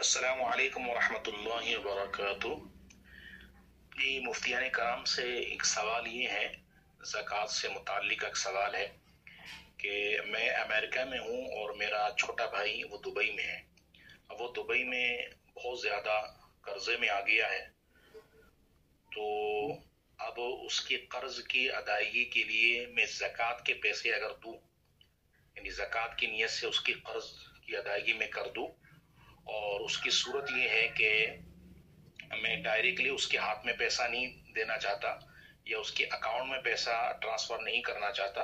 अस्सलामु अलैकुम वरहमतुल्लाहि वबरकातुह। जी, मुफ्तियान कराम से एक सवाल ये है, ज़कात से मुताल्लिक एक सवाल है कि मैं अमेरिका में हूँ और मेरा छोटा भाई वो दुबई में है। अब वो दुबई में बहुत ज़्यादा कर्जे में आ गया है, तो अब उसके कर्ज की अदायगी के लिए मैं ज़कात के पैसे अगर दूँ, यानी ज़कात की नीयत से उसकी कर्ज की अदायगी मैं कर दूँ, और उसकी सूरत ये है कि मैं डायरेक्टली उसके हाथ में पैसा नहीं देना चाहता या उसके अकाउंट में पैसा ट्रांसफर नहीं करना चाहता,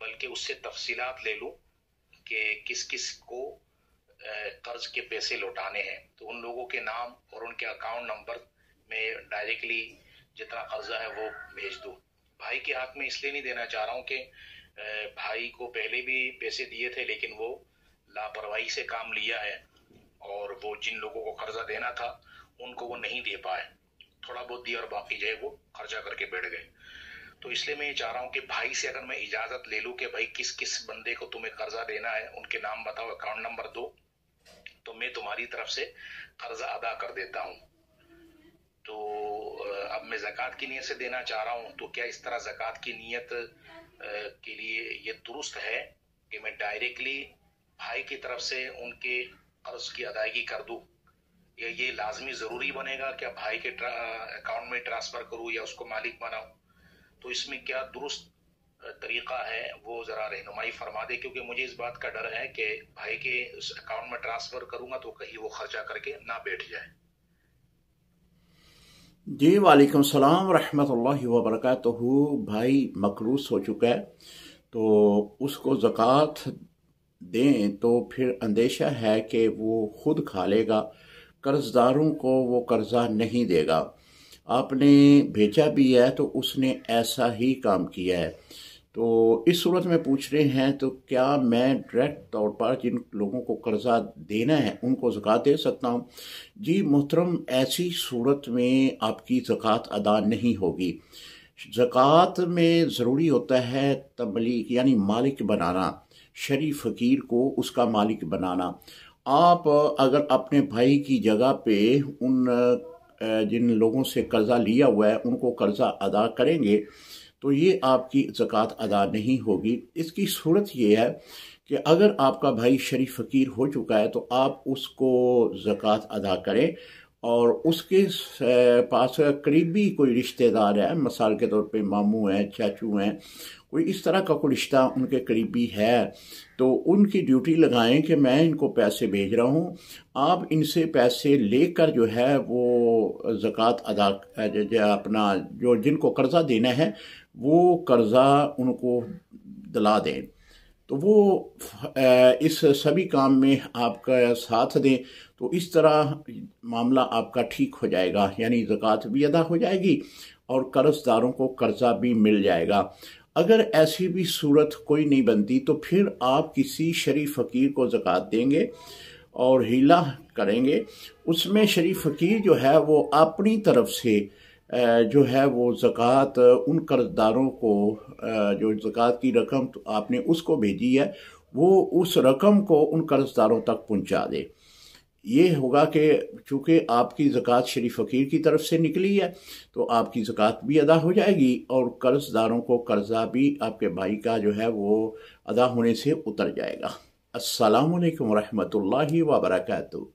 बल्कि उससे तफसीलात ले लूं कि किस किस को कर्ज के पैसे लौटाने हैं, तो उन लोगों के नाम और उनके अकाउंट नंबर में डायरेक्टली जितना कर्जा है वो भेज दूं। भाई के हाथ में इसलिए नहीं देना चाह रहा हूं कि भाई को पहले भी पैसे दिए थे, लेकिन वो लापरवाही से काम लिया है और वो जिन लोगों को कर्जा देना था उनको वो नहीं दे पाए, थोड़ा बहुत दिया और बाकी जो है वो खर्चा करके बैठ गए। तो इसलिए मैं ये चाह रहा हूँ कि भाई से अगर मैं इजाजत ले लूँ कि भाई किस किस बंदे को तुम्हें कर्जा देना है, उनके नाम बताओ, अकाउंट नंबर दो, तो मैं तुम्हारी तरफ से कर्जा अदा कर देता हूँ। तो अब मैं ज़कात की नीयत से देना चाह रहा हूँ, तो क्या इस तरह ज़कात की नीयत के लिए ये दुरुस्त है कि मैं डायरेक्टली भाई की तरफ से उनके कर्ज की अदायगी कर दूं, या ये लाजमी जरूरी बनेगा क्या भाई के अकाउंट में ट्रांसफर करूं या उसको मालिक बनाऊं? तो इसमें क्या दुरुस्त तरीका है वो जरा रहनुमाई फरमा दे, क्योंकि मुझे इस बात का डर है कि भाई के उस अकाउंट में ट्रांसफर करूंगा तो कहीं वो खर्चा करके ना बैठ जाए। जी वालेकुम सलाम रहमतुल्लाहि व बरकातहू। भाई मकरूस हो चुका है, तो उसको ज़कात दें तो फिर अंदेशा है कि वो खुद खा लेगा, कर्जदारों को वो कर्जा नहीं देगा। आपने भेजा भी है तो उसने ऐसा ही काम किया है। तो इस सूरत में पूछ रहे हैं तो क्या मैं डायरेक्ट तौर पर जिन लोगों को कर्जा देना है उनको ज़कात दे सकता हूँ? जी मोहतरम, ऐसी सूरत में आपकी ज़कात अदा नहीं होगी। ज़कात में ज़रूरी होता है तमलीक यानी मालिक बनाना, शरी फ़कीर को उसका मालिक बनाना। आप अगर अपने भाई की जगह पे उन जिन लोगों से कर्जा लिया हुआ है उनको कर्जा अदा करेंगे तो ये आपकी ज़कात अदा नहीं होगी। इसकी सूरत ये है कि अगर आपका भाई शरीफ फ़कीर हो चुका है तो आप उसको ज़कात अदा करें, और उसके पास करीबी कोई रिश्तेदार है, मिसाल के तौर पे मामू हैं, चाचू हैं, कोई इस तरह का कोई रिश्ता उनके करीबी है, तो उनकी ड्यूटी लगाएं कि मैं इनको पैसे भेज रहा हूँ, आप इनसे पैसे लेकर जो है वो ज़कात अदा अपना जो जिनको कर्जा देना है वो कर्जा उनको दिला दें। तो वो इस सभी काम में आपका साथ दें, तो इस तरह मामला आपका ठीक हो जाएगा, यानी ज़कात भी अदा हो जाएगी और कर्जदारों को कर्जा भी मिल जाएगा। अगर ऐसी भी सूरत कोई नहीं बनती तो फिर आप किसी शरीफ फ़कीर को ज़कात देंगे और हीला करेंगे। उसमें शरीफ फ़कीर जो है वो अपनी तरफ से जो है वो ज़कात उन कर्जदारों को जो ज़कात की रकम तो आपने उसको भेजी है वो उस रकम को उन कर्जदारों तक पहुंचा दे। ये होगा कि चूँकि आपकी ज़कात शरीफ फ़कीर की तरफ से निकली है तो आपकी ज़कात भी अदा हो जाएगी और कर्जदारों को कर्जा भी आपके भाई का जो है वो अदा होने से उतर जाएगा। अस्सलामु अलैकुम रहमतुल्लाहि व बरकातहू।